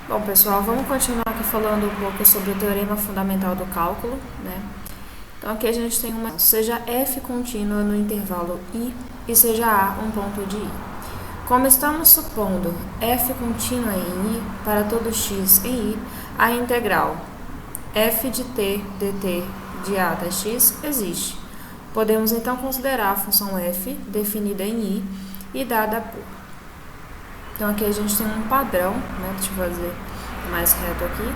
Bom, pessoal, vamos continuar aqui falando um pouco sobre o teorema fundamental do cálculo, né? Então, aqui a gente tem seja f contínua no intervalo i e seja a um ponto de i. Como estamos supondo f contínua em i para todo x em i, a integral f de t dt de a até x existe. Podemos, então, considerar a função f definida em i e dada por. Então, aqui a gente tem um padrão, né? Deixa eu fazer mais reto aqui.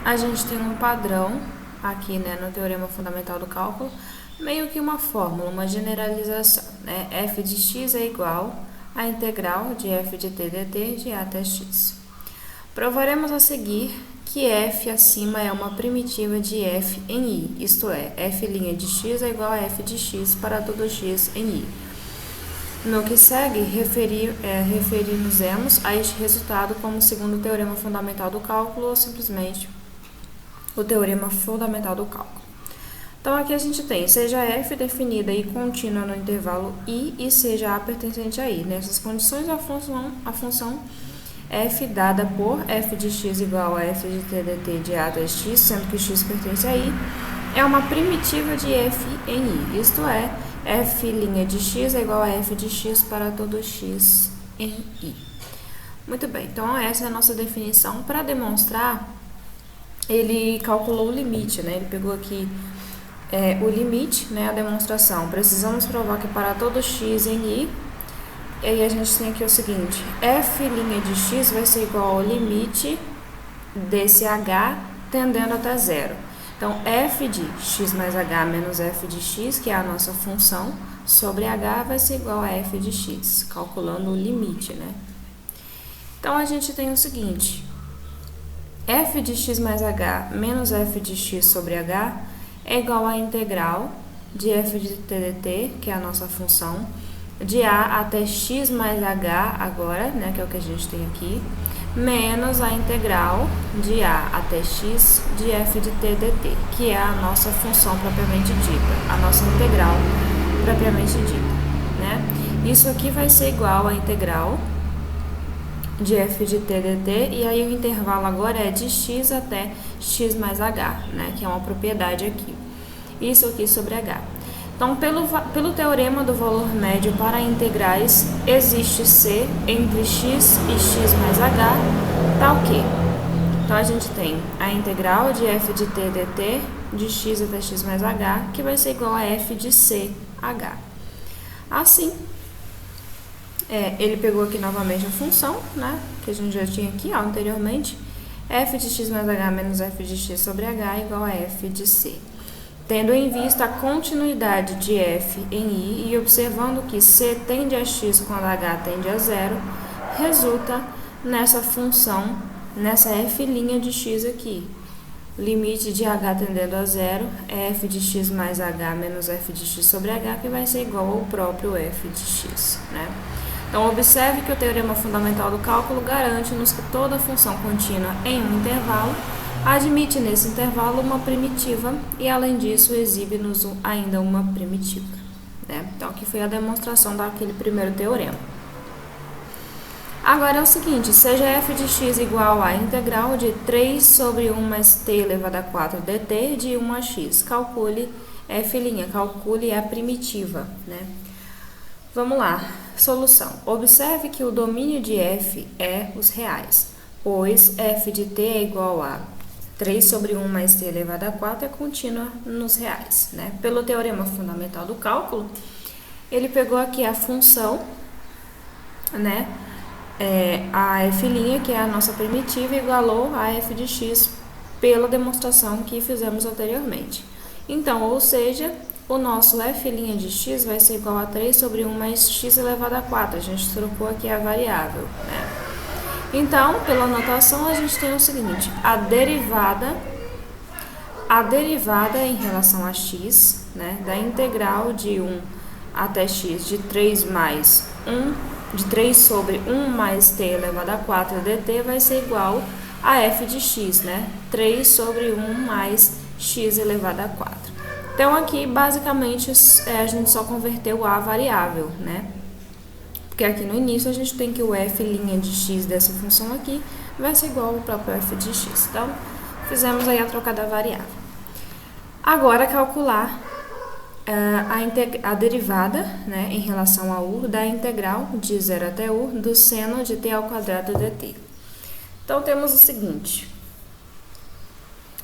A gente tem um padrão aqui, né, no teorema fundamental do cálculo, meio que uma fórmula, uma generalização, né? F de x é igual à integral de f de t dt de a até x. Provaremos a seguir que f acima é uma primitiva de f em i, isto é, f' de x é igual a f de x para todo x em i. No que segue, referiremos a este resultado como o segundo teorema fundamental do cálculo ou simplesmente o teorema fundamental do cálculo. Então, aqui a gente tem, seja f definida e contínua no intervalo i e seja a pertencente a i. Nessas condições, a função f dada por f de x igual a f de t dt de a até x, sendo que x pertence a i, é uma primitiva de f em i, isto é, f' de x é igual a f de x para todo x em i. Muito bem, então essa é a nossa definição. Para demonstrar, ele calculou o limite, né? Ele pegou aqui o limite, né? A demonstração. Precisamos provar que para todo x em i, e aí a gente tem aqui o seguinte, f' de x vai ser igual ao limite desse h tendendo até zero. Então, f de x mais h menos f de x, que é a nossa função, sobre h vai ser igual a f de x, calculando o limite, né? Então, a gente tem o seguinte, f de x mais h menos f de x sobre h é igual à integral de f de t dt, que é a nossa função, de a até x mais h agora, né, que é o que a gente tem aqui, menos a integral de a até x de f de t dt, que é a nossa função propriamente dita, a nossa integral propriamente dita, né? Isso aqui vai ser igual à integral de f de t dt, e aí o intervalo agora é de x até x mais h, né, que é uma propriedade aqui. Isso aqui sobre h. Então, pelo teorema do valor médio para integrais, existe C entre x e x mais h, tá o quê? Então, a gente tem a integral de f de t dt de x até x mais h, que vai ser igual a f de ch. Assim, ele pegou aqui novamente a função, né, que a gente já tinha aqui anteriormente, f de x mais h menos f de x sobre h igual a f de c. Tendo em vista a continuidade de f em i e observando que c tende a x quando h tende a zero, resulta nessa função, nessa f' de x aqui. Limite de h tendendo a zero é f de x mais h menos f de x sobre h, que vai ser igual ao próprio f de x, né? Então, observe que o teorema fundamental do cálculo garante-nos que toda função contínua em um intervalo admite nesse intervalo uma primitiva e, além disso, exibe-nos ainda uma primitiva, né? Então, aqui foi a demonstração daquele primeiro teorema. Agora é o seguinte, seja f de x igual à integral de 3 sobre 1 mais t elevado a 4 dt de 1 a x. Calcule f', calcule a primitiva, né? Vamos lá, solução. Observe que o domínio de f é os reais, pois f de t é igual a 3 sobre 1 mais t elevado a 4 é contínua nos reais, né? Pelo teorema fundamental do cálculo, ele pegou aqui a função, né? A f', que é a nossa primitiva, igualou a f de x pela demonstração que fizemos anteriormente. Então, ou seja, o nosso f' de x vai ser igual a 3 sobre 1 mais x elevado a 4. A gente trocou aqui a variável, né? Então, pela notação, a gente tem o seguinte, a derivada em relação a x, né, da integral de 1 até x de 3 mais 1, de 3 sobre 1 mais t elevado a 4 dt vai ser igual a f de x, né, 3 sobre 1 mais x elevado a 4. Então, aqui, basicamente, a gente só converteu a variável, né? Porque aqui no início a gente tem que o f' de x dessa função aqui vai ser igual ao próprio f de x. Então, fizemos aí a troca da variável. Agora, calcular a derivada, né, em relação a u, da integral de 0 até u do seno de t ao quadrado dt. Então, temos o seguinte: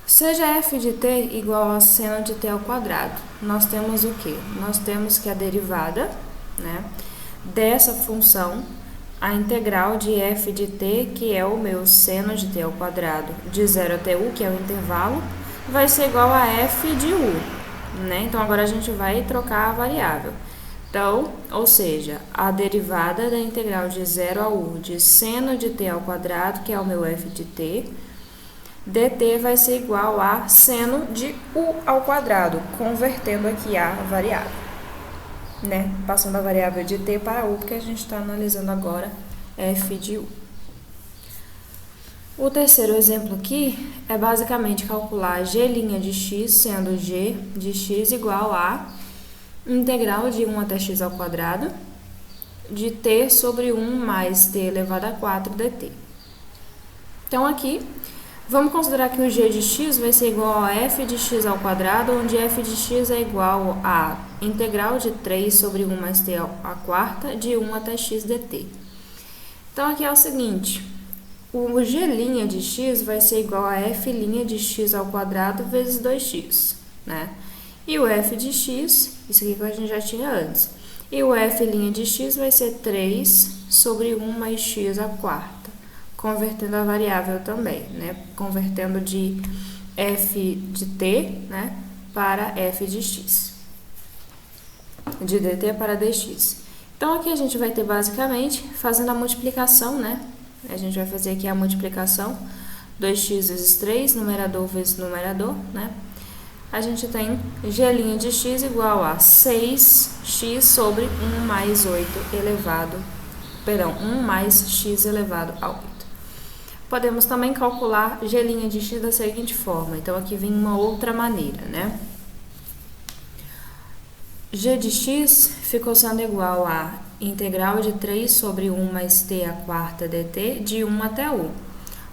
seja f de t igual a seno de t ao quadrado, nós temos o quê? Nós temos que a derivada, né, dessa função, a integral de f de t, que é o meu seno de t ao quadrado, de 0 até u, que é o intervalo, vai ser igual a f de u. Né? Então, agora a gente vai trocar a variável. Então, ou seja, a derivada da integral de 0 a u de seno de t ao quadrado, que é o meu f de t, dt vai ser igual a seno de u ao quadrado, convertendo aqui a variável. Né? Passando a variável de t para u, porque a gente está analisando agora f de u. O terceiro exemplo aqui é basicamente calcular g' de x, sendo g de x igual a integral de 1 até x ao quadrado de t sobre 1 mais t elevado a 4 dt. Então, aqui, vamos considerar que o g de x vai ser igual a f de x ao quadrado, onde f de x é igual a integral de 3 sobre 1 mais t à quarta de 1 até x dt. Então, aqui é o seguinte: o g' de x vai ser igual a f' de x ao quadrado vezes 2x, né? E o f de x, isso aqui que a gente já tinha antes. E o f' de x vai ser 3 sobre 1 mais x à quarta, convertendo a variável também, né? Convertendo de f de t, né, para f de x. De dt para dx. Então, aqui a gente vai ter basicamente, fazendo a multiplicação, né? A gente vai fazer aqui a multiplicação, 2x vezes 3, numerador vezes numerador, né? A gente tem g' de x igual a 6x sobre 1 mais 8 elevado, perdão, 1 mais x elevado a 8. Podemos também calcular g' de x da seguinte forma. Então, aqui vem uma outra maneira, né? G de x ficou sendo igual a integral de 3 sobre 1 mais t à quarta dt de 1 até u,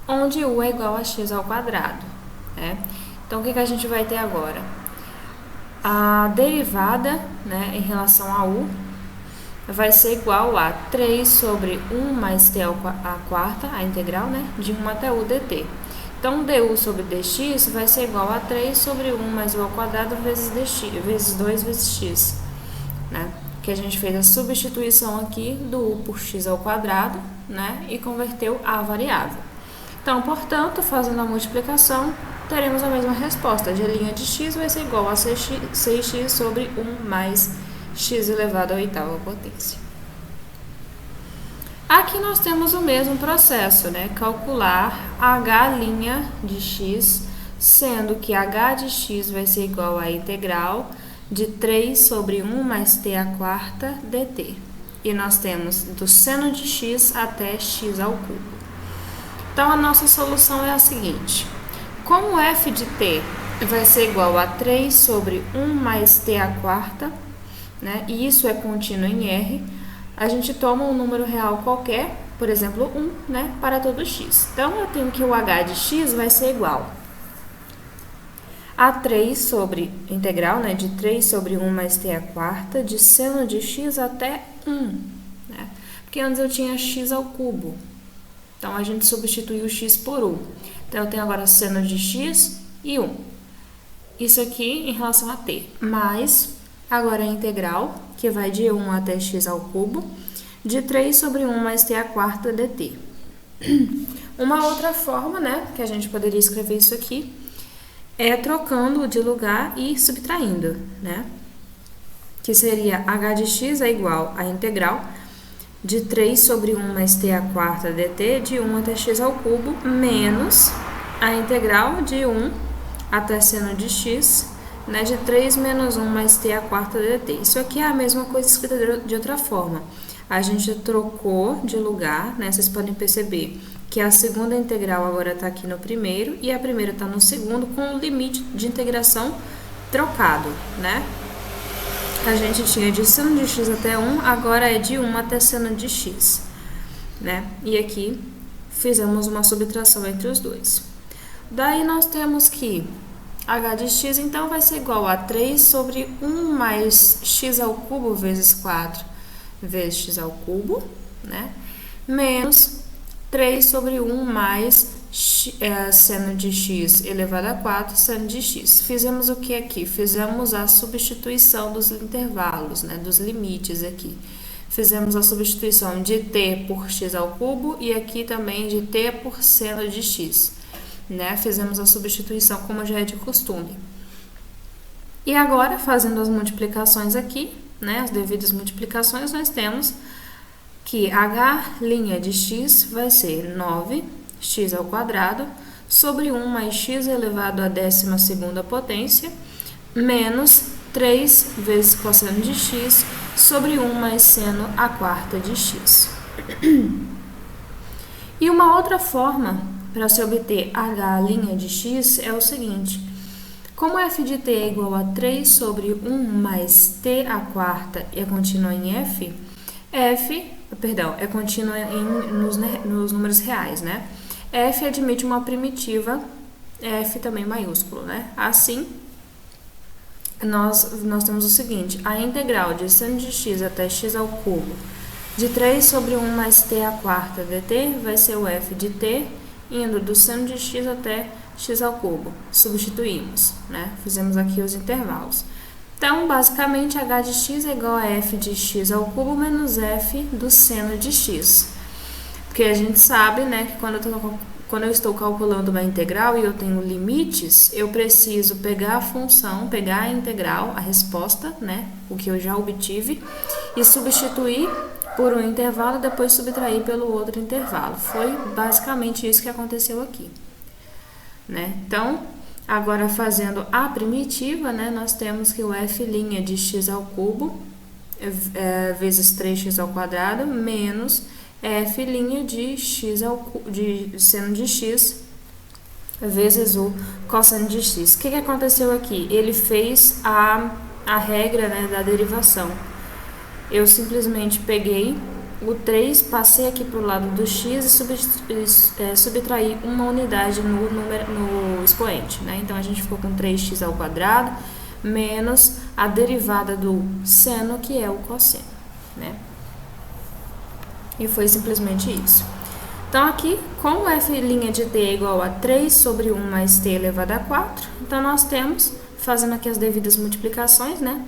onde u é igual a x ao quadrado, né? Então, o que a gente vai ter agora? A derivada, né, em relação a u vai ser igual a 3 sobre 1 mais t à quarta, a integral, né, de 1 até u dt. Então, du sobre dx vai ser igual a 3 sobre 1 mais u ao quadrado vezes dx, vezes 2 vezes x, né? Que a gente fez a substituição aqui do u por x ao quadrado, né, e converteu a variável. Então, portanto, fazendo a multiplicação, teremos a mesma resposta. G' de x vai ser igual a 6x sobre 1 mais x elevado à oitava potência. Aqui nós temos o mesmo processo, né? Calcular h' de x, sendo que h de x vai ser igual à integral de 3 sobre 1 mais t à quarta dt. E nós temos do seno de x até x ao cubo. Então, a nossa solução é a seguinte: como f de t vai ser igual a 3 sobre 1 mais t à quarta, né, e isso é contínuo em R, a gente toma um número real qualquer, por exemplo, 1, né, para todo x. Então, eu tenho que o h de x vai ser igual a 3 sobre, integral, né, de 3 sobre 1 mais t à quarta, de seno de x até 1, né, porque antes eu tinha x ao cubo. Então, a gente substituiu o x por 1. Então, eu tenho agora seno de x e 1. Isso aqui em relação a t. Mais, agora a integral, que vai de 1 até x ao cubo, de 3 sobre 1 mais t à quarta dt. Uma outra forma, né, que a gente poderia escrever isso aqui, é trocando de lugar e subtraindo, né? Que seria h de x é igual à integral de 3 sobre 1 mais t à quarta dt de 1 até x ao cubo, menos a integral de 1 até seno de x, né, de 3 menos 1 mais t à quarta dt. Isso aqui é a mesma coisa escrita de outra forma. A gente trocou de lugar, né? Vocês podem perceber que a segunda integral agora está aqui no primeiro e a primeira está no segundo, com o limite de integração trocado, né? A gente tinha de seno de x até 1, agora é de 1 até seno de x, né? E aqui fizemos uma subtração entre os dois. Daí nós temos que h de x, então, vai ser igual a 3 sobre 1 mais x ao cubo vezes 4 vezes x ao cubo, né? Menos 3 sobre 1 mais seno de x elevado a 4 seno de x. Fizemos o que aqui? Fizemos a substituição dos intervalos, né? Dos limites aqui. Fizemos a substituição de t por x ao cubo e aqui também de t por seno de x. Né? Fizemos a substituição como já é de costume. E agora, fazendo as multiplicações aqui, né, as devidas multiplicações, nós temos que h' de x vai ser 9x ao quadrado sobre 1 mais x elevado à 12ª potência menos 3 vezes cosseno de x sobre 1 mais seno à quarta de x. E uma outra forma para se obter h' de x é o seguinte: como f de t é igual a 3 sobre 1 mais t à quarta e é contínua em é contínua nos números reais, né? F admite uma primitiva, f também maiúsculo, né? Assim, nós temos o seguinte: a integral de seno de x até x ao cubo de 3 sobre 1 mais t à quarta dt vai ser o f de t indo do seno de x até x ao cubo. Substituímos, né? Fizemos aqui os intervalos. Então, basicamente, h de x é igual a f de x ao cubo menos f do seno de x. Porque a gente sabe, né, que quando eu estou calculando uma integral e eu tenho limites, eu preciso pegar a função, pegar a integral, a resposta, né, o que eu já obtive, e substituir por um intervalo e depois subtrair pelo outro intervalo. Foi basicamente isso que aconteceu aqui, né? Então, agora fazendo a primitiva, né, nós temos que o f' de x ao cubo vezes 3x ao quadrado menos f' de x de seno de x vezes o cosseno de x. O que aconteceu aqui? Ele fez a regra, né, da derivação. Eu simplesmente peguei o 3, passei aqui para o lado do x e subtraí uma unidade no expoente, né? Então, a gente ficou com 3x ao quadrado menos a derivada do seno, que é o cosseno, né? E foi simplesmente isso. Então, aqui, como f' de t é igual a 3 sobre 1 mais t elevado a 4, então nós temos, fazendo aqui as devidas multiplicações, né?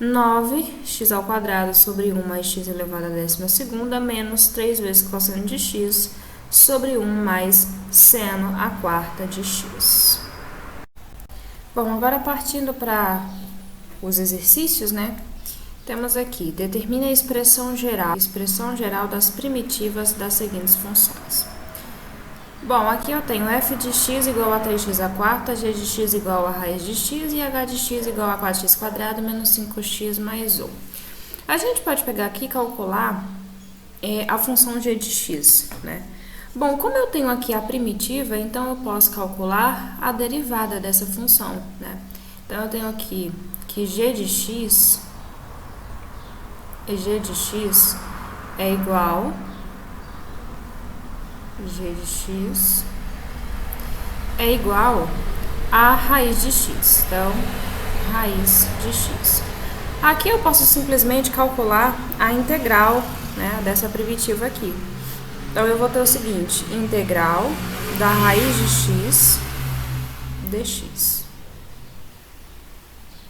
9x ao quadrado sobre 1 mais x elevado à 12ª menos 3 vezes cosseno de x sobre 1 mais seno à quarta de x. Bom, agora partindo para os exercícios, né? Temos aqui, determine a expressão geral das primitivas das seguintes funções. Bom, aqui eu tenho f de x igual a 3x à quarta, g de x igual a raiz de x e h de x igual a 4x quadrado menos 5x mais 1. A gente pode pegar aqui e calcular a função g de x, né? Bom, como eu tenho aqui a primitiva, então eu posso calcular a derivada dessa função, né? Então, eu tenho aqui que g de x é igual a raiz de x. Então, raiz de x. Aqui eu posso simplesmente calcular a integral, né, dessa primitiva aqui. Então, eu vou ter o seguinte: integral da raiz de x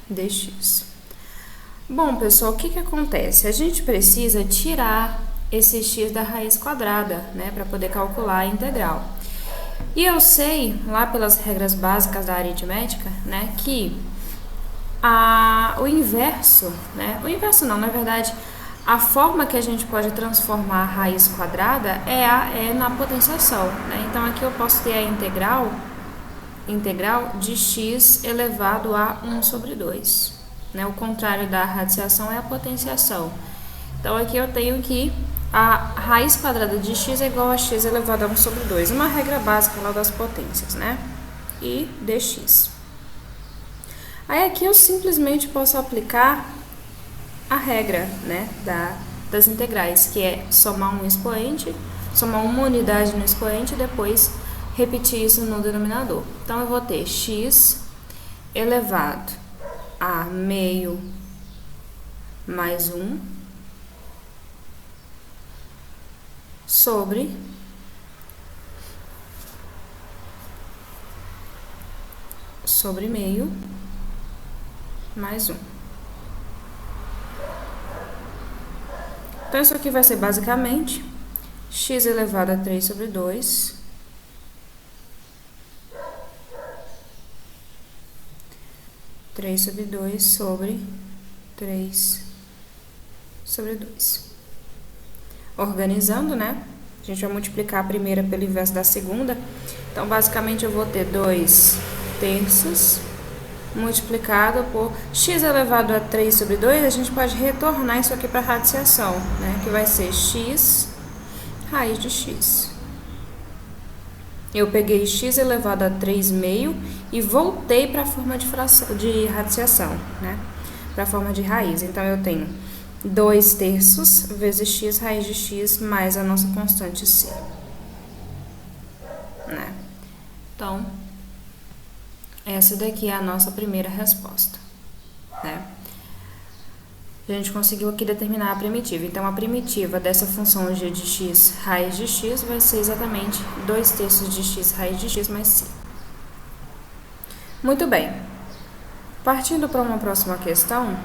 dx. Bom, pessoal, o que acontece? A gente precisa tirar esse x da raiz quadrada, né, para poder calcular a integral. E eu sei, lá pelas regras básicas da aritmética, né, que o inverso, né, na verdade, a forma que a gente pode transformar a raiz quadrada é na potenciação, né? Então, aqui eu posso ter a integral de x elevado a 1 sobre 2. Né? O contrário da radiciação é a potenciação. Então, aqui eu tenho que a raiz quadrada de x é igual a x elevado a 1 sobre 2. Uma regra básica lá das potências, né? E dx. Aí, aqui eu simplesmente posso aplicar a regra, né, das integrais, que é somar um expoente somar uma unidade no expoente e depois repetir isso no denominador. Então, eu vou ter x elevado a meio mais 1 sobre meio mais 1. Então, isso aqui vai ser basicamente x elevado a 3 sobre 2 sobre 3 sobre 2. Organizando, né? A gente vai multiplicar a primeira pelo inverso da segunda. Então, basicamente, eu vou ter 2 terços multiplicado por x elevado a 3 sobre 2. A gente pode retornar isso aqui para a radiciação, né? Que vai ser x raiz de x. Eu peguei x elevado a 3 meio e voltei para a forma de fração, de radiciação, né? Para a forma de raiz. Então, eu tenho 2 terços vezes x raiz de x mais a nossa constante c. Né? Então, essa daqui é a nossa primeira resposta. Né? A gente conseguiu aqui determinar a primitiva. Então, a primitiva dessa função g de x raiz de x vai ser exatamente 2 terços de x raiz de x mais c. Muito bem. Partindo para uma próxima questão,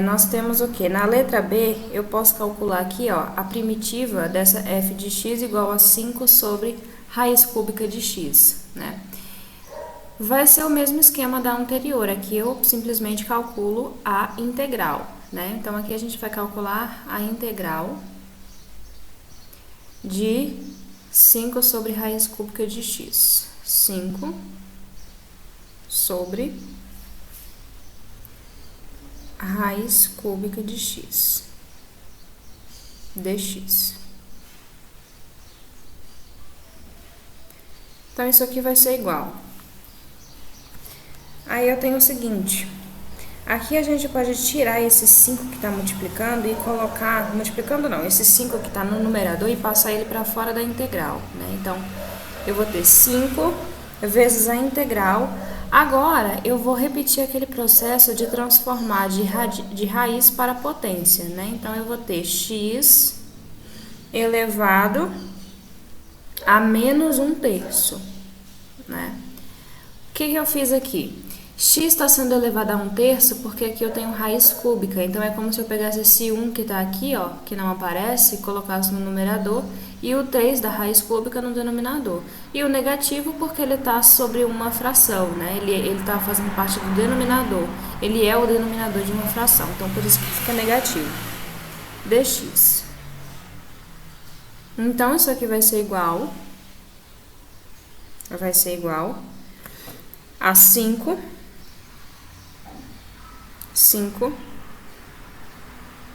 nós temos o quê? Na letra B, eu posso calcular aqui, ó, a primitiva dessa f de x igual a 5 sobre raiz cúbica de x, né? Vai ser o mesmo esquema da anterior. Aqui eu simplesmente calculo a integral, né? Então, aqui a gente vai calcular a integral de 5 sobre raiz cúbica de x. 5 sobre raiz cúbica de x dx. Então, isso aqui vai ser igual. Aí eu tenho o seguinte, aqui a gente pode tirar esse 5 que está multiplicando e colocar, multiplicando não, esse 5 que está no numerador e passar ele para fora da integral, né? Então, eu vou ter 5 vezes a integral. Agora, eu vou repetir aquele processo de transformar de raiz para potência, né? Então, eu vou ter x elevado a menos 1 terço, né? O que eu fiz aqui? X está sendo elevado a 1 terço porque aqui eu tenho raiz cúbica. Então, é como se eu pegasse esse 1 que está aqui, ó, que não aparece, colocasse no numerador, e o 3 da raiz cúbica no denominador. E o negativo porque ele está sobre uma fração, né? Ele está fazendo parte do denominador. Ele é o denominador de uma fração. Então, por isso que fica negativo. Dx. Então, isso aqui vai ser igual a 5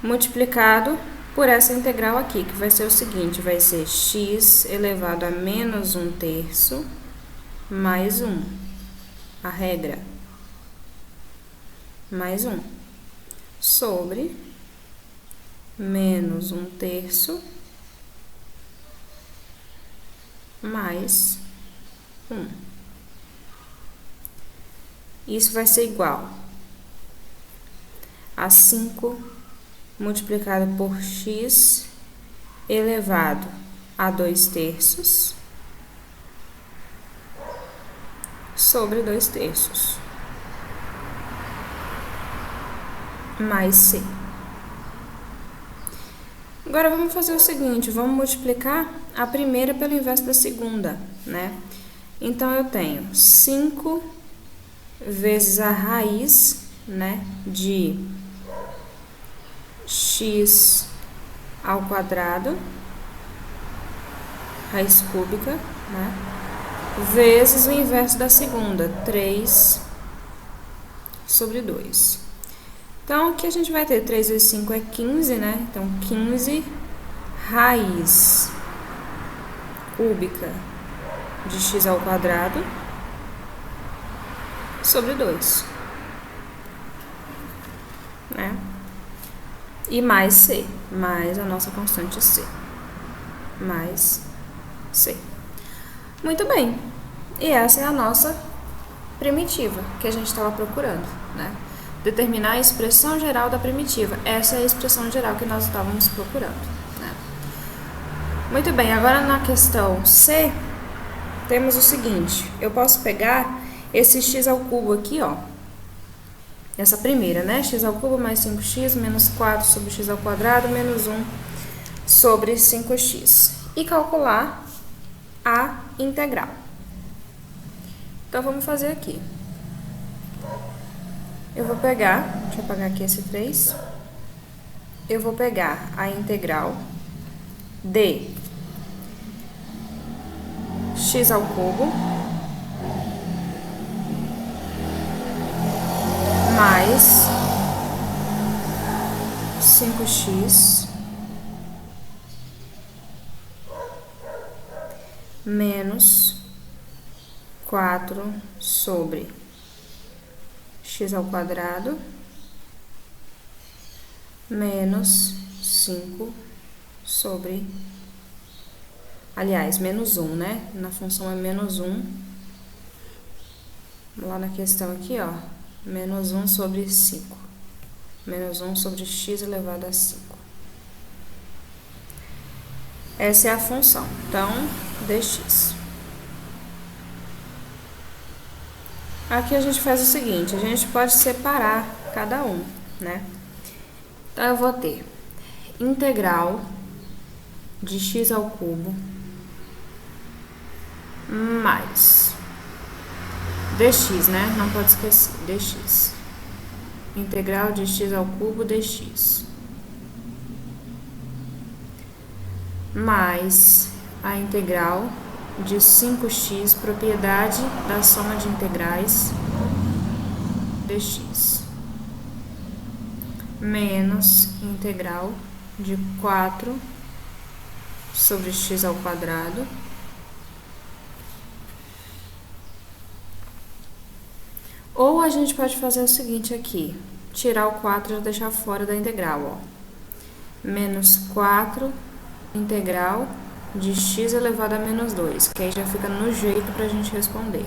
multiplicado por essa integral aqui, que vai ser o seguinte, vai ser x elevado a menos 1 terço mais 1, a regra, mais 1, sobre menos 1 terço mais 1. Isso vai ser igual a 5 multiplicado por x elevado a 2 terços sobre 2 terços mais c. Agora, vamos fazer o seguinte, vamos multiplicar a primeira pelo inverso da segunda, né? Então, eu tenho 5 vezes a raiz, né, de x ao quadrado, raiz cúbica, né, vezes o inverso da segunda, 3 sobre 2. Então, aqui a gente vai ter 3 vezes 5 é 15, né? Então, 15 raiz cúbica de x ao quadrado sobre 2, né? E mais c, mais a nossa constante c. mais c. Muito bem. E essa é a nossa primitiva que a gente estava procurando, né? Determinar a expressão geral da primitiva. Essa é a expressão geral que nós estávamos procurando, né? Muito bem, agora na questão C, temos o seguinte: eu posso pegar esse x ao cubo aqui, ó. Essa primeira, né? X ao cubo mais 5x menos 4 sobre x ao quadrado menos 1 sobre 5x. E calcular a integral. Então, vamos fazer aqui. Eu vou pegar, deixa eu apagar aqui esse 3. Eu vou pegar a integral de x ao cubo mais 5x menos 4 sobre x ao quadrado menos 5 sobre, aliás, menos 1, né? Na função é menos 1. Lá na questão aqui, ó, menos 1 sobre 5. Menos 1 sobre x elevado a 5. Essa é a função. Então, dx. Aqui a gente faz o seguinte, a gente pode separar cada um, né? Então, eu vou ter integral de x ao cubo mais dx, né? Não pode esquecer, dx. Integral de x ao cubo dx. Mais a integral de 5x, propriedade da soma de integrais dx. Menos integral de 4 sobre x ao quadrado ou a gente pode fazer o seguinte aqui, tirar o 4 e deixar fora da integral, ó. Menos 4 integral de x elevado a menos 2, que aí já fica no jeito pra gente responder,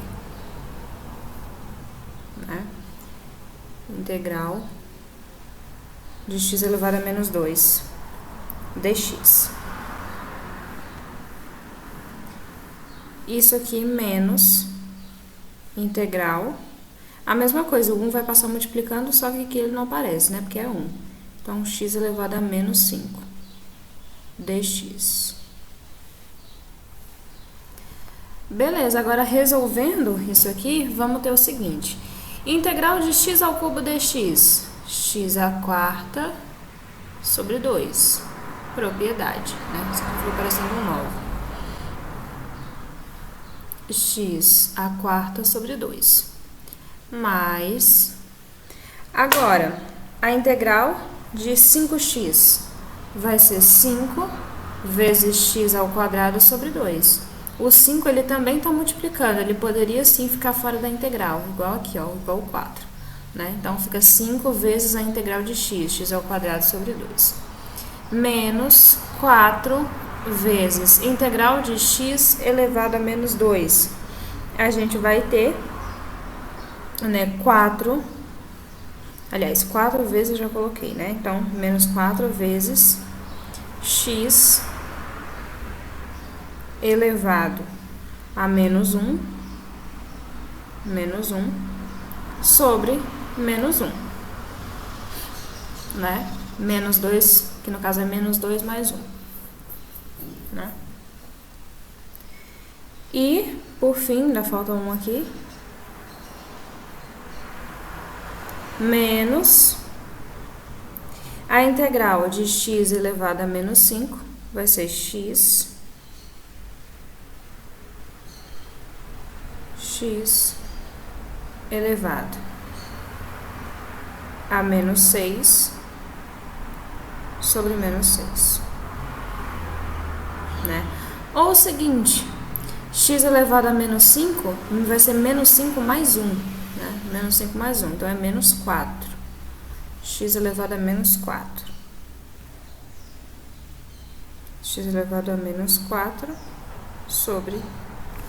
né? Integral de x elevado a menos 2 dx. Isso aqui menos integral. A mesma coisa, o 1 vai passar multiplicando, só que aqui ele não aparece, né? Porque é 1. Então, x elevado a menos 5 dx. Beleza, agora resolvendo isso aqui, vamos ter o seguinte. Integral de x ao cubo dx. X à quarta sobre 2. Propriedade, né? Isso aqui foi parecendo um 9. X à quarta sobre 2. Mais... Agora, a integral de 5x vai ser 5 vezes x ao quadrado sobre 2. O 5, ele também está multiplicando, ele poderia sim ficar fora da integral, igual aqui, ó, igual 4, né? Então, fica 5 vezes a integral de x ao quadrado sobre 2. Menos 4 vezes integral de x elevado a menos 2. A gente vai ter, né, 4, aliás, 4 vezes eu já coloquei, né? Então, menos 4 vezes x elevado a menos 1, sobre menos 1, né? Menos 2, que no caso é menos 2 mais 1, né? E, por fim, ainda falta um aqui, menos a integral de x elevado a menos 5, vai ser x elevado a menos 6 sobre menos 6, né? Ou o seguinte, x elevado a menos 5 vai ser menos 5 mais 1, né? Menos 5 mais 1, então é menos 4. X elevado a menos 4. x elevado a menos 4 sobre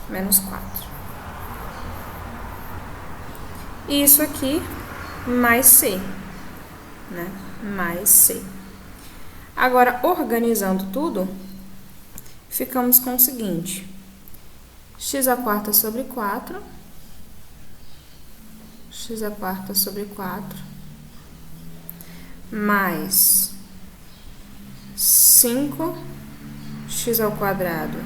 menos 4. E isso aqui mais c, né? Mais c. Agora, organizando tudo, ficamos com o seguinte: x à quarta sobre 4, x à quarta sobre 4, mais 5x ao quadrado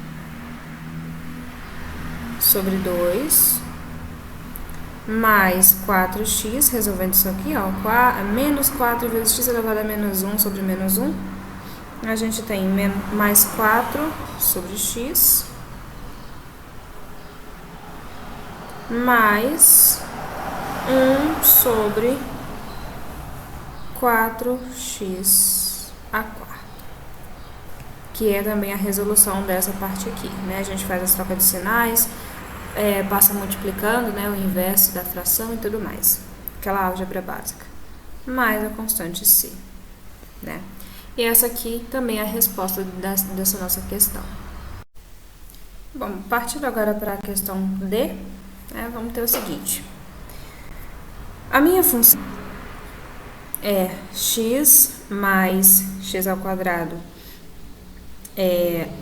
sobre 2, mais 4x, resolvendo isso aqui, ó, menos 4 vezes x elevado a menos 1 sobre menos 1, a gente tem mais 4 sobre x, mais 1 sobre 4x à quarta, que é também a resolução dessa parte aqui, né? A gente faz as trocas de sinais, passa multiplicando, né, o inverso da fração e tudo mais, aquela álgebra básica, mais a constante c, né? E essa aqui também é a resposta dessa nossa questão. Bom, partindo agora para a questão D, né, vamos ter o seguinte: a minha função é x mais x ao quadrado,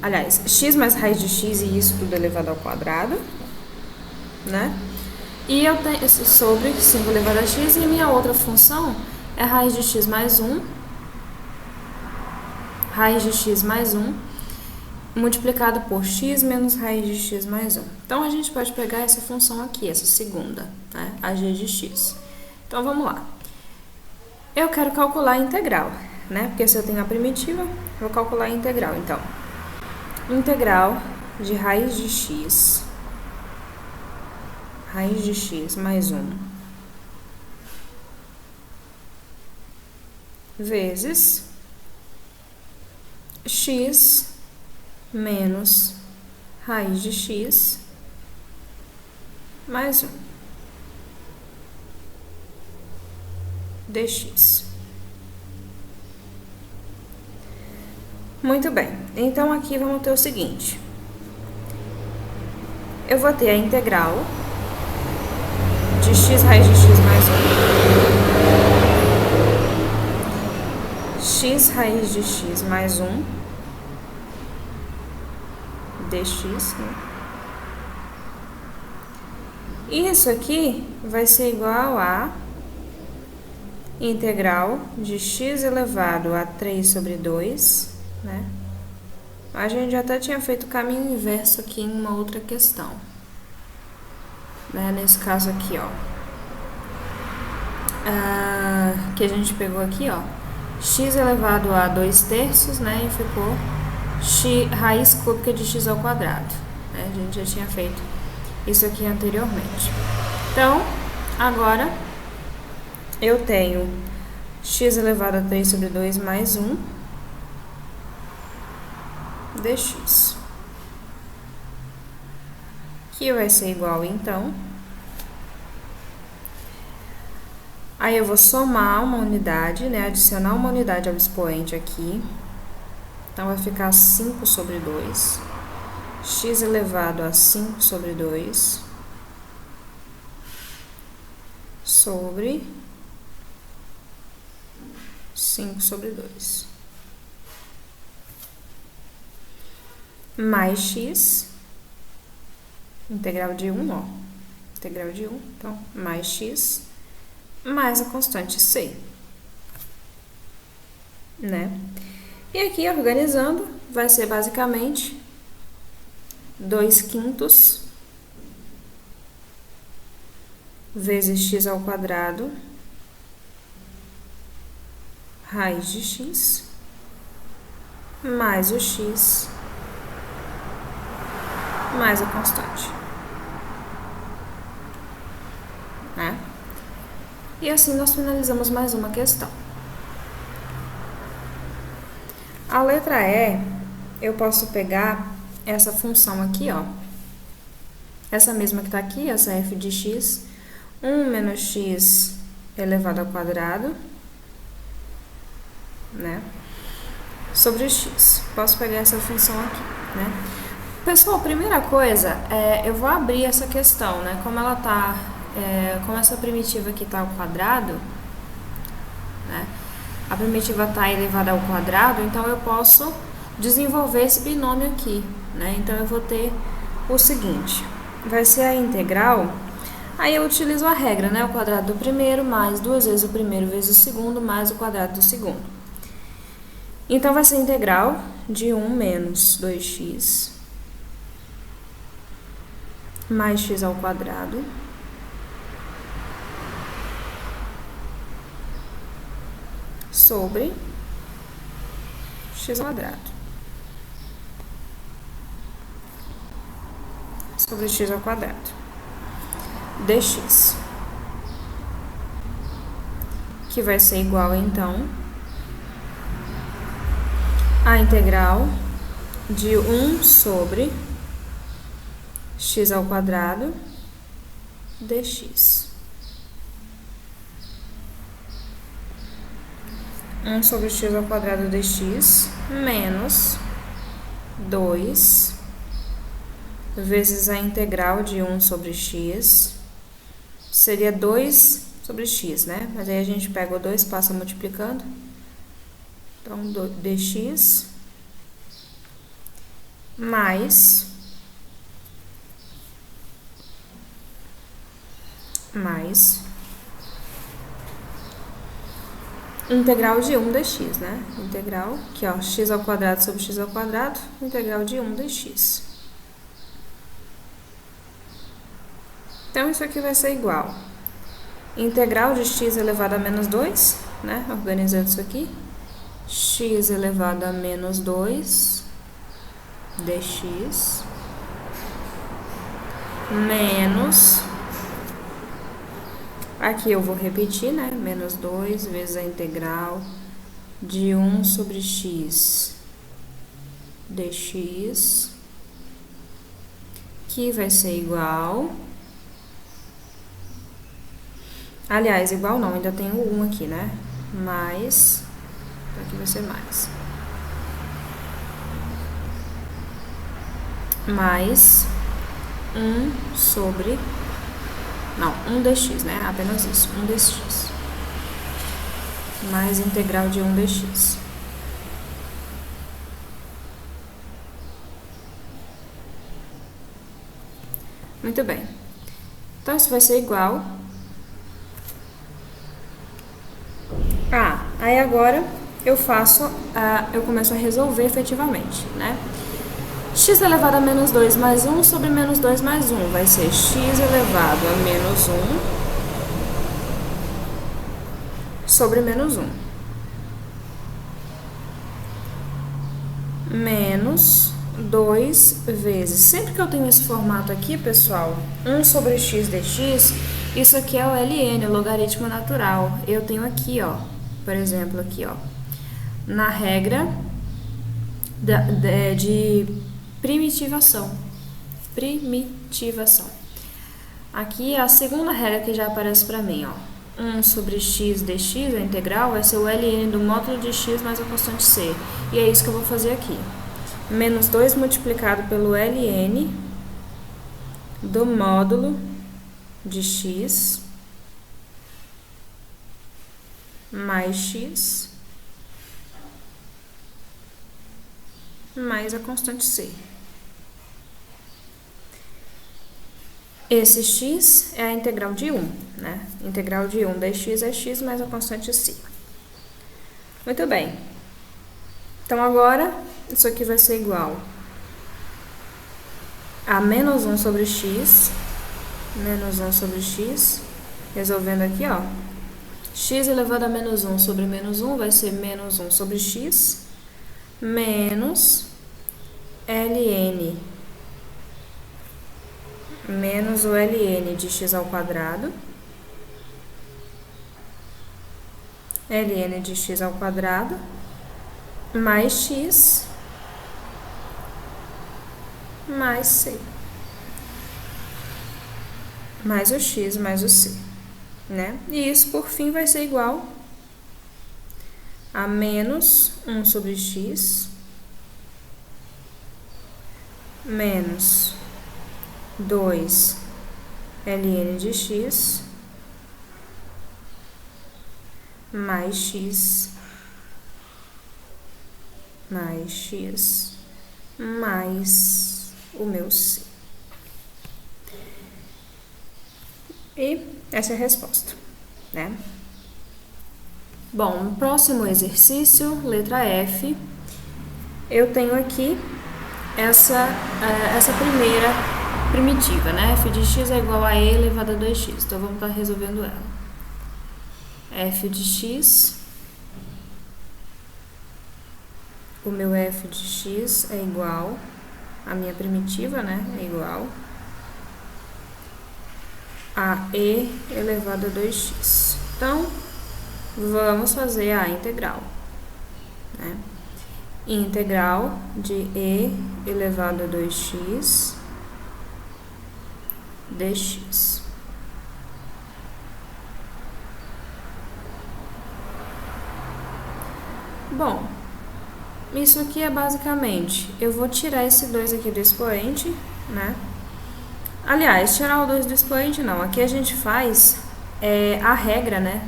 aliás, x mais raiz de x e isso tudo elevado ao quadrado, né? E eu tenho sobre 5 elevado a x, e a minha outra função é raiz de x mais 1, raiz de x mais 1, multiplicado por x menos raiz de x mais 1. Então, a gente pode pegar essa função aqui, essa segunda, né? A g de x. Então, vamos lá. Eu quero calcular a integral, né? Porque se eu tenho a primitiva, eu vou calcular a integral. Então, integral de raiz de x mais 1 vezes x menos raiz de x mais 1 dx. Muito bem, então aqui vamos ter o seguinte: eu vou ter a integral de x raiz de x mais 1, x raiz de x mais 1 dx, né? Isso aqui vai ser igual a integral de x elevado a 3 sobre 2, né? A gente já até tinha feito o caminho inverso aqui em uma outra questão, né? Nesse caso aqui, ó, que a gente pegou aqui, ó, x elevado a 2/3, né? E ficou raiz cúbica de x ao quadrado, né? A gente já tinha feito isso aqui anteriormente. Então, agora eu tenho x elevado a 3 sobre 2 mais 1 dx, que vai ser igual, então, aí eu vou somar uma unidade, né, adicionar uma unidade ao expoente aqui, então vai ficar 5 sobre 2, x elevado a 5 sobre 2 sobre 5 sobre 2 mais x, integral de 1, ó, integral de 1, então, mais x, mais a constante c, né? E aqui, organizando, vai ser basicamente 2/5 vezes x ao quadrado raiz de x mais o x mais a constante, né? E assim nós finalizamos mais uma questão. A letra E, eu posso pegar essa função aqui, ó, essa mesma que tá aqui, essa f de x, 1 menos x elevado ao quadrado, né, sobre x. Posso pegar essa função aqui, né? Pessoal, primeira coisa, eu vou abrir essa questão, né? Como ela tá, como essa primitiva aqui tá ao quadrado, né? A primitiva tá elevada ao quadrado, então eu posso desenvolver esse binômio aqui, né? Então eu vou ter o seguinte, vai ser a integral, aí eu utilizo a regra, né? O quadrado do primeiro mais 2 vezes o primeiro vezes o segundo mais o quadrado do segundo. Então vai ser a integral de 1 menos 2x mais x ao quadrado sobre x ao quadrado. Sobre x ao quadrado. Dx. Que vai ser igual, então, a integral de 1 sobre x ao quadrado dx. 1 sobre x ao quadrado dx menos 2 vezes a integral de 1 sobre x, seria 2 sobre x, né? Mas aí a gente pega o 2, passa multiplicando. Então, dx mais integral de 1 dx, né? Integral, aqui ó, x ao quadrado sobre x ao quadrado, integral de 1 dx. Então, isso aqui vai ser igual. Integral de x elevado a menos 2, né? Organizando isso aqui. X elevado a menos 2 dx menos, aqui eu vou repetir, né? Menos 2 vezes a integral de 1 sobre x dx, que vai ser igual, aliás, igual não, ainda tem o 1 aqui, né? Mais, aqui vai ser mais 1 sobre, não, 1 dx, né? Apenas isso, 1 dx. Mais integral de 1 dx. Muito bem. Então, isso vai ser igual. Aí agora eu começo a resolver efetivamente, né? X elevado a menos 2 mais 1 sobre menos 2 mais 1 vai ser x elevado a menos 1 sobre menos 1. Menos 2 vezes. Sempre que eu tenho esse formato aqui, pessoal, 1 sobre x dx, isso aqui é o ln, o logaritmo natural. Eu tenho aqui, ó, por exemplo, aqui, ó, na regra de primitivação. Aqui é a segunda regra que já aparece para mim, ó. 1 sobre x dx, a integral, vai ser o ln do módulo de x mais a constante c. E é isso que eu vou fazer aqui. Menos 2 multiplicado pelo ln do módulo de x mais x mais a constante c. Esse x é a integral de 1, né? Integral de 1 dx é x mais a constante c. Muito bem. Então, agora, isso aqui vai ser igual a menos 1 sobre x, resolvendo aqui, ó. X elevado a menos 1 sobre menos 1 vai ser menos 1 sobre x, menos ln, menos o ln de x ao quadrado, ln de x ao quadrado, mais x, mais c. Mais o x, mais o c, né? E isso, por fim, vai ser igual a menos 1 sobre x menos 2 ln de x mais x mais o meu c. E essa é a resposta, né? Bom, no próximo exercício, letra F, eu tenho aqui essa primeira primitiva, né? F de x é igual a e elevado a 2x. Então, vamos estar resolvendo ela. F de x, o meu f de x é igual, a minha primitiva, né? É igual a e elevado a 2x. Então, vamos fazer a integral, né? Integral de e elevado a 2x dx. Bom, isso aqui é basicamente, eu vou tirar esse 2 aqui do expoente, né? Aliás, tirar o 2 do expoente não, aqui a gente faz a regra, né,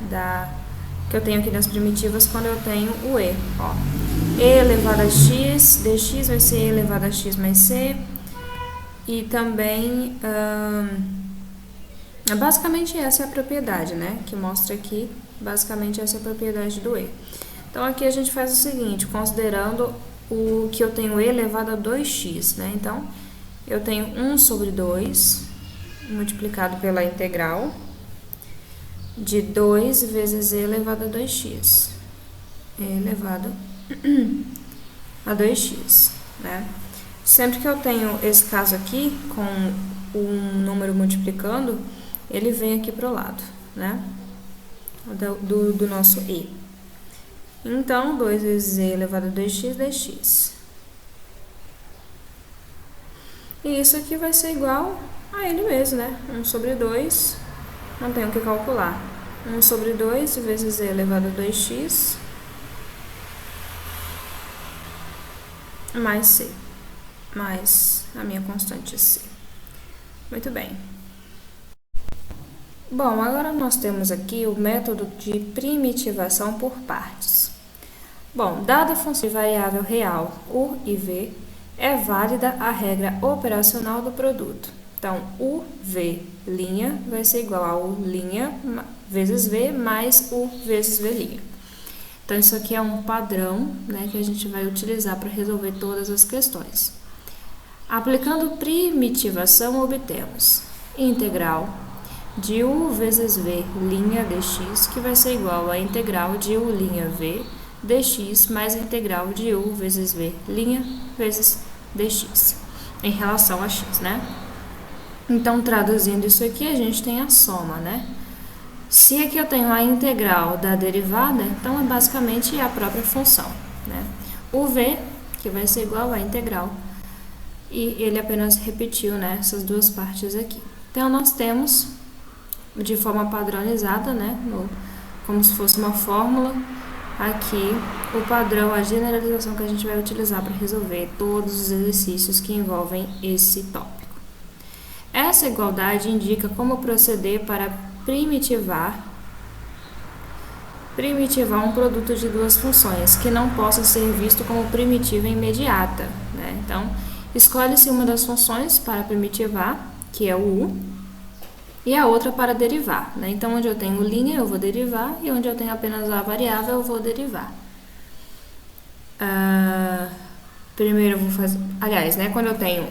que eu tenho aqui nas primitivas quando eu tenho o e, ó. E elevado a x, dx vai ser e elevado a x mais c, e também, basicamente essa é a propriedade, né, que mostra aqui, basicamente essa é a propriedade do e. Então, aqui a gente faz o seguinte, considerando o que eu tenho e elevado a 2x, né? Então, eu tenho 1 sobre 2 multiplicado pela integral de 2 vezes e elevado a 2x. E elevado a 2x, né? Sempre que eu tenho esse caso aqui, com um número multiplicando, ele vem aqui pro lado, né? Do nosso e. Então, 2 vezes e elevado a 2x dx. E isso aqui vai ser igual a ele mesmo, né? 1 sobre 2, não tenho o que calcular. 1 sobre 2 vezes e elevado a 2x mais c, mais a minha constante c. Muito bem. Bom, agora nós temos aqui o método de primitivação por partes. Bom, dada a função de variável real u e v, é válida a regra operacional do produto. Então, u v' vai ser igual a u' vezes v mais u vezes v'. Então, isso aqui é um padrão, né, que a gente vai utilizar para resolver todas as questões. Aplicando primitivação, obtemos integral de u vezes v' dx, que vai ser igual a integral de u' v dx mais a integral de u vezes v' vezes dx, em relação a x, né? Então, traduzindo isso aqui, a gente tem a soma, né? Se aqui eu tenho a integral da derivada, então é basicamente a própria função, né? O v, que vai ser igual à integral, e ele apenas repetiu, né, essas duas partes aqui. Então, nós temos, de forma padronizada, né, como se fosse uma fórmula, aqui o padrão, a generalização que a gente vai utilizar para resolver todos os exercícios que envolvem esse tópico. Essa igualdade indica como proceder para primitivar um produto de duas funções, que não possa ser visto como primitiva imediata, né? Então, escolhe-se uma das funções para primitivar, que é o u, e a outra para derivar, né? Então, onde eu tenho linha, eu vou derivar, e onde eu tenho apenas a variável, eu vou derivar. Primeiro eu vou fazer... Aliás, né, quando eu tenho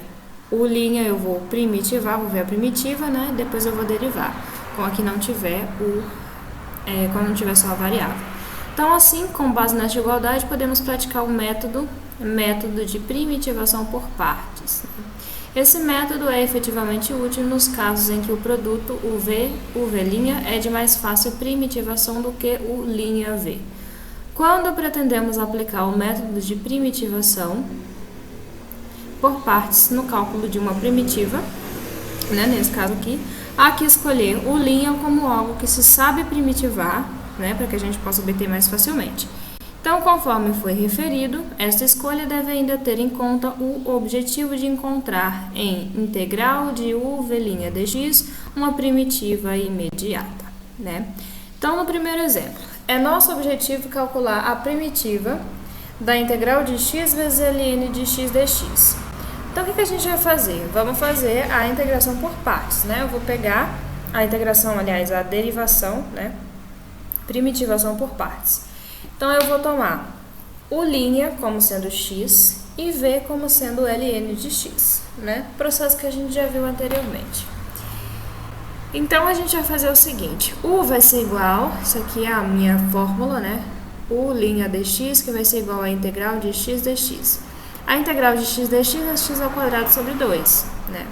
o linha, eu vou primitivar, vou ver a primitiva, né? Depois eu vou derivar, com a que não tiver quando não tiver só a variável. Então, assim, com base nesta igualdade, podemos praticar o método de primitivação por partes. Esse método é efetivamente útil nos casos em que o produto v' é de mais fácil primitivação do que o v. Quando pretendemos aplicar o método de primitivação por partes no cálculo de uma primitiva, né, nesse caso aqui, há que escolher o como algo que se sabe primitivar, né, para que a gente possa obter mais facilmente. Então, conforme foi referido, esta escolha deve ainda ter em conta o objetivo de encontrar em integral de u ' dx uma primitiva imediata, né? Então, no primeiro exemplo, é nosso objetivo calcular a primitiva da integral de x vezes ln de x dx. Então, o que a gente vai fazer? Vamos fazer a integração por partes, né? Eu vou pegar a integração, aliás, a derivação, né? Primitivação por partes. Então, eu vou tomar u' como sendo x e v como sendo ln de x, né? Processo que a gente já viu anteriormente. Então, a gente vai fazer o seguinte, u vai ser igual, isso aqui é a minha fórmula, né? U' dx, que vai ser igual à integral de x dx. A integral de x dx é x ao quadrado sobre 2, né?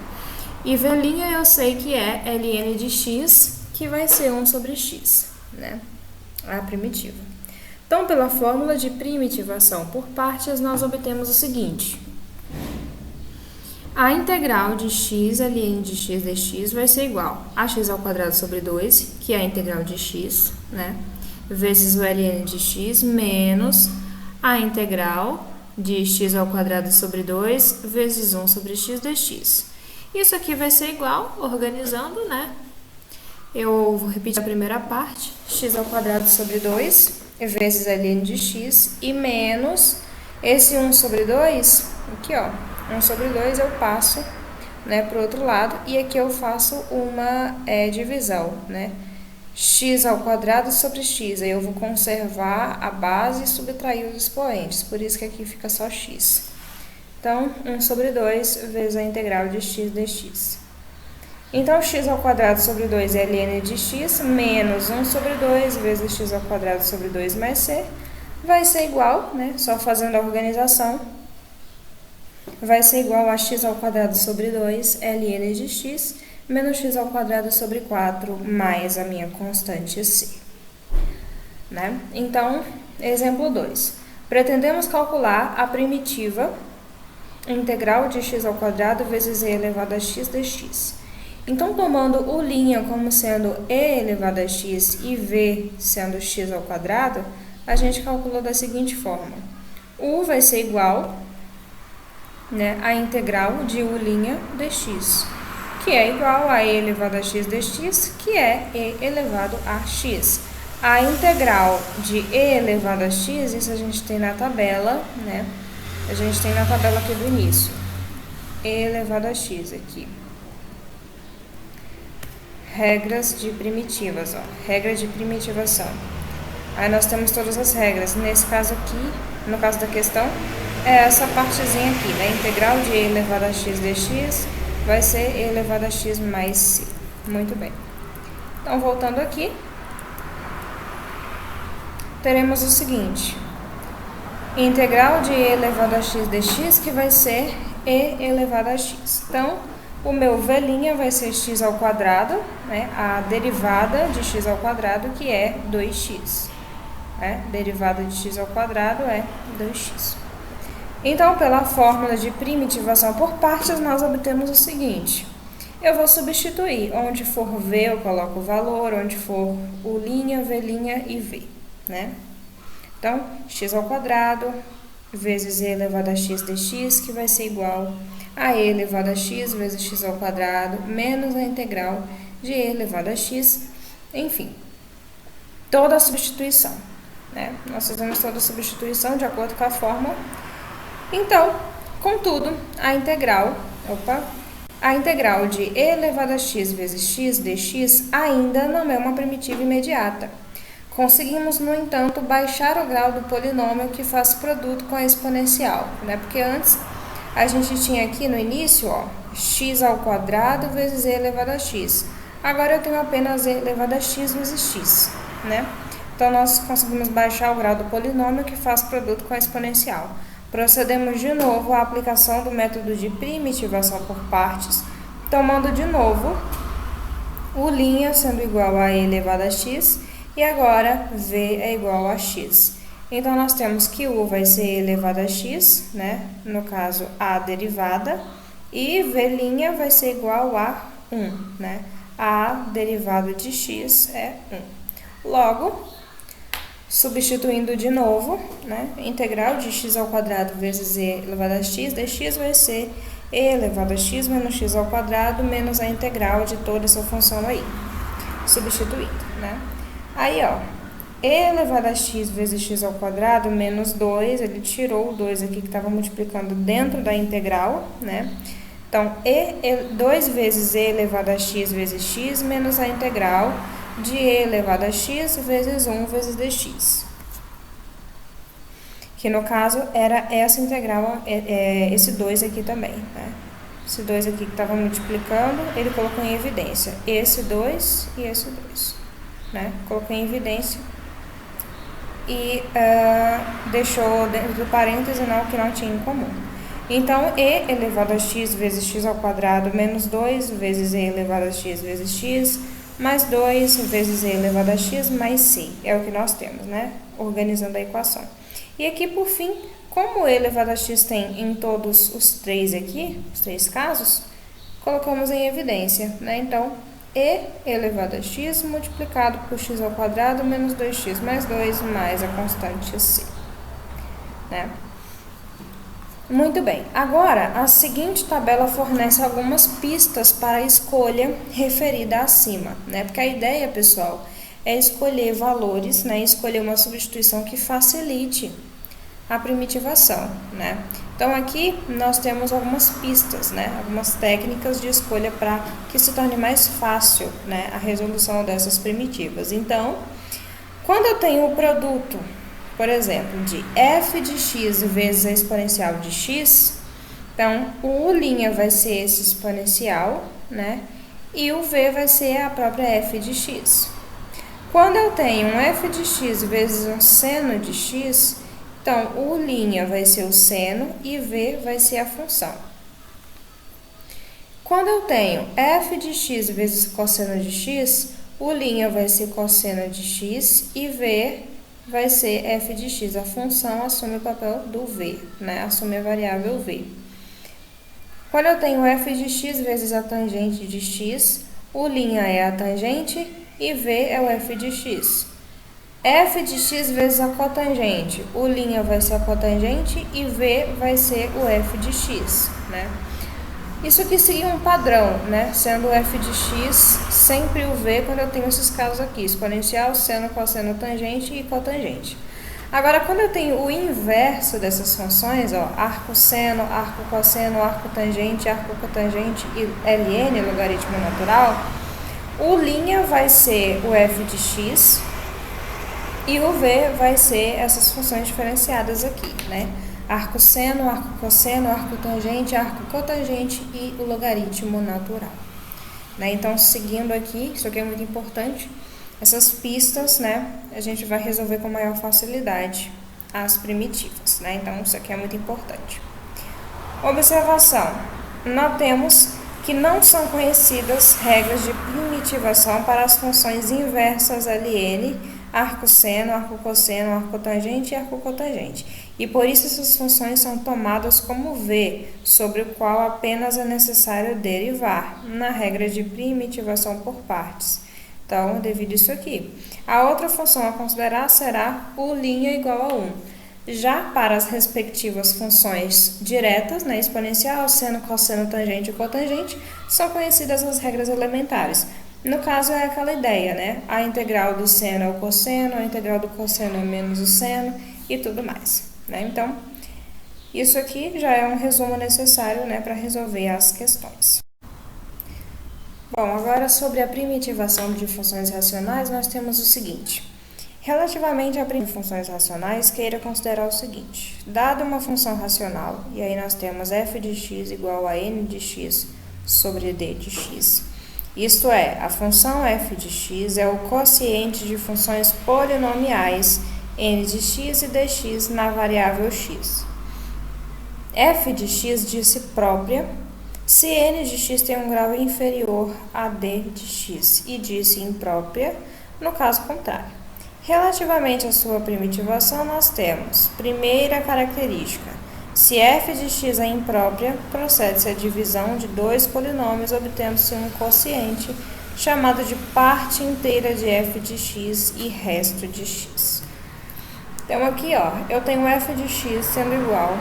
E v' eu sei que é ln de x, que vai ser 1 sobre x, né? A primitiva. Então, pela fórmula de primitivação por partes, nós obtemos o seguinte. A integral de x ln de x dx vai ser igual a x ao quadrado sobre 2, que é a integral de x, né? Vezes o ln de x menos a integral de x ao quadrado sobre 2 vezes 1 sobre x dx. Isso aqui vai ser igual, organizando, né? Eu vou repetir a primeira parte, x ao quadrado sobre 2 vezes ln de x e menos esse 1 sobre 2, aqui ó, 1 sobre 2 eu passo, né, para o outro lado e aqui eu faço uma divisão, né? X ao quadrado sobre x, aí eu vou conservar a base e subtrair os expoentes, por isso que aqui fica só x. Então, 1 sobre 2 vezes a integral de x dx. Então, x ao quadrado sobre 2 é ln de x, menos 1 sobre 2 vezes x ao quadrado sobre 2 mais c, vai ser igual, né, só fazendo a organização, vai ser igual a x ao quadrado sobre 2 ln de x, menos x ao quadrado sobre 4, mais a minha constante c. Né? Então, exemplo 2. Pretendemos calcular a primitiva integral de x ao quadrado vezes e elevado a x dx. Então, tomando u' como sendo e elevado a x e v sendo x ao quadrado, a gente calculou da seguinte forma. U vai ser igual, né, a integral de u' dx, que é igual a e elevado a x dx, que é e elevado a x. A integral de e elevado a x, isso a gente tem na tabela, né? A gente tem na tabela aqui do início. E elevado a x aqui. Regras de primitivas, ó. Regra de primitivação. Aí nós temos todas as regras. Nesse caso aqui, no caso da questão, é essa partezinha aqui, né? Integral de e elevado a x dx vai ser e elevado a x mais c. Muito bem. Então, voltando aqui, teremos o seguinte. Integral de e elevado a x dx, que vai ser e elevado a x. Então, o meu v' vai ser x ao quadrado, né? A derivada de x ao quadrado, que é 2x. Né? Derivada de x ao quadrado é 2x. Então, pela fórmula de primitivação por partes, nós obtemos o seguinte. Eu vou substituir. Onde for v, eu coloco o valor. Onde for u', v' e v. Né? Então, x ao quadrado vezes e elevado a x dx, que vai ser igual a e elevado a x vezes x ao quadrado, menos a integral de e elevado a x. Enfim, toda a substituição. Né? Nós fazemos toda a substituição de acordo com a fórmula. Então, contudo, a integral de e elevado a x vezes x dx ainda não é uma primitiva imediata. Conseguimos, no entanto, baixar o grau do polinômio que faz produto com a exponencial, né? Porque antes a gente tinha aqui no início, ó, x ao quadrado vezes e elevado a x. Agora eu tenho apenas e elevado a x vezes x, né? Então, nós conseguimos baixar o grau do polinômio que faz produto com a exponencial. Procedemos de novo à aplicação do método de primitivação por partes, tomando de novo u' sendo igual a e elevado a x, e agora v é igual a x. Então, nós temos que u vai ser e elevado a x, né? No caso, a derivada, e v' vai ser igual a 1, né? A derivada de x é 1. Logo, Substituindo de novo, né, integral de x ao quadrado vezes e elevado a x dx vai ser e elevado a x menos x ao quadrado menos a integral de toda essa função aí. Substituindo, né? Aí, ó, e elevado a x vezes x ao quadrado menos 2, ele tirou o 2 aqui que estava multiplicando dentro da integral, né? Então, 2 vezes e elevado a x vezes x menos a integral de e elevado a x vezes 1 vezes dx. Que no caso era essa integral, esse 2 aqui também, né? Esse 2 aqui que estava multiplicando, ele colocou em evidência esse 2 e esse 2, né? Colocou em evidência e deixou dentro do parêntese que não tinha em comum. Então, e elevado a x vezes x ao quadrado menos 2 vezes e elevado a x vezes x mais 2 vezes e elevado a x mais c. É o que nós temos, né? Organizando a equação. E aqui, por fim, como e elevado a x tem em todos os três aqui, os três casos, colocamos em evidência, né? Então, e elevado a x multiplicado por x ao quadrado menos 2x mais 2 mais a constante c, né? Muito bem, agora a seguinte tabela fornece algumas pistas para a escolha referida acima, né? Porque a ideia, pessoal, é escolher valores, né? Escolher uma substituição que facilite a primitivação, né? Então aqui nós temos algumas pistas, né? Algumas técnicas de escolha para que se torne mais fácil, né, a resolução dessas primitivas. Então, quando eu tenho o produto, por exemplo, de f de x vezes a exponencial de x, então o u' vai ser esse exponencial, né? E o v vai ser a própria f de x. Quando eu tenho um f de x vezes um seno de x, então o u' vai ser o seno e v vai ser a função. Quando eu tenho f de x vezes cosseno de x, o u' vai ser cosseno de x e v vai ser f de x. A função assume o papel do v, né? Assume a variável v. Quando eu tenho f de x vezes a tangente de x, o u' é a tangente e v é o f de x. F de x vezes a cotangente, o u' vai ser a cotangente e v vai ser o f de x, né? Isso aqui seria um padrão, né? Sendo o f de x sempre o v quando eu tenho esses casos aqui, exponencial, seno, cosseno, tangente e cotangente. Agora, quando eu tenho o inverso dessas funções, ó, arco seno, arco cosseno, arco tangente, arco cotangente e ln, logaritmo natural, o u' vai ser o f de x e o v vai ser essas funções diferenciadas aqui, né? Arco seno, arco cosseno, arco tangente, arco cotangente e o logaritmo natural, né? Então, seguindo aqui, isso aqui é muito importante, essas pistas, né, a gente vai resolver com maior facilidade as primitivas, né? Então, isso aqui é muito importante. Observação: notemos que não são conhecidas regras de primitivação para as funções inversas ln, arco seno, arco cosseno, arco tangente e arco cotangente. E por isso essas funções são tomadas como v, sobre o qual apenas é necessário derivar, na regra de primitivação por partes. Então, devido a isso aqui. A outra função a considerar será u' igual a 1. Já para as respectivas funções diretas, né, exponencial, seno, cosseno, tangente e cotangente, são conhecidas as regras elementares. No caso, é aquela ideia, né? A integral do seno é o cosseno, a integral do cosseno é menos o seno e tudo mais, né? Então, isso aqui já é um resumo necessário, né, para resolver as questões. Bom, agora sobre a primitivação de funções racionais, nós temos o seguinte. Relativamente à primitivação de funções racionais, queira considerar o seguinte. Dada uma função racional, e aí nós temos f de x igual a n de x sobre d de x. Isto é, a função f de x é o quociente de funções polinomiais n de x e dx na variável x. F de x de si própria se n de x tem um grau inferior a d de x e de si imprópria no caso contrário. Relativamente à sua primitivação, nós temos, primeira característica, se f de x é imprópria, procede-se a divisão de dois polinômios, obtendo-se um quociente chamado de parte inteira de f de x e resto de x. Então aqui, ó, eu tenho f de x sendo igual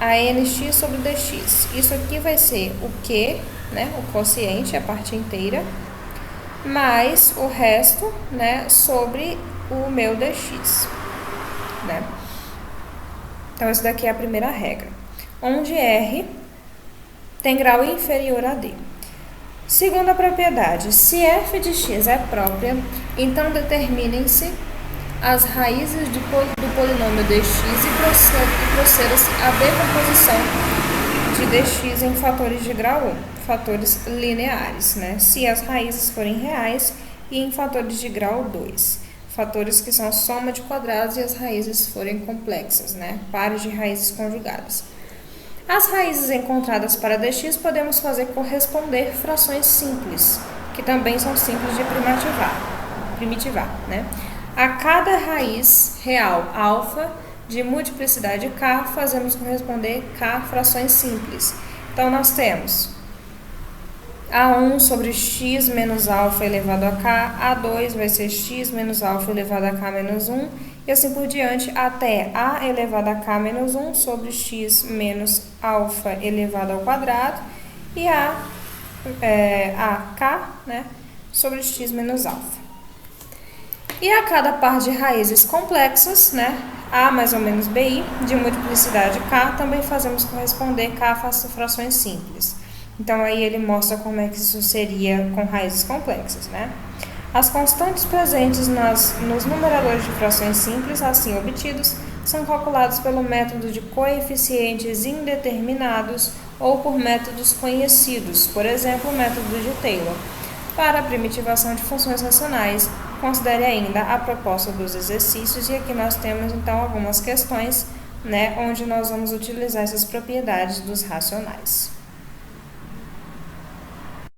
a nx sobre dx. Isso aqui vai ser o q, né, o quociente, a parte inteira, mais o resto, né, sobre o meu dx, né? Então, essa daqui é a primeira regra, onde R tem grau inferior a D. Segunda propriedade, se f de x é própria, então determinem-se as raízes do polinômio dx e proceda-se a decomposição de dx em fatores de grau 1, fatores lineares, né? Se as raízes forem reais, e em fatores de grau 2, fatores que são soma de quadrados e as raízes forem complexas, né? Pares de raízes conjugadas. As raízes encontradas para dx podemos fazer corresponder frações simples, que também são simples de primitivar, né? A cada raiz real alfa de multiplicidade k, fazemos corresponder k frações simples. Então, nós temos A1 sobre x menos alfa elevado a k, A2 vai ser x menos alfa elevado a k menos 1, e assim por diante, até a elevado a k menos 1 sobre x menos alfa elevado ao quadrado, e a k, né, sobre x menos alfa. E a cada par de raízes complexas, né, A mais ou menos BI, de multiplicidade K, também fazemos corresponder K frações simples. Então, aí ele mostra como é que isso seria com raízes complexas, né? As constantes presentes nos numeradores de frações simples, assim obtidos, são calculados pelo método de coeficientes indeterminados ou por métodos conhecidos, por exemplo, o método de Taylor. Para a primitivação de funções racionais, considere ainda a proposta dos exercícios, e aqui nós temos então algumas questões, né, onde nós vamos utilizar essas propriedades dos racionais.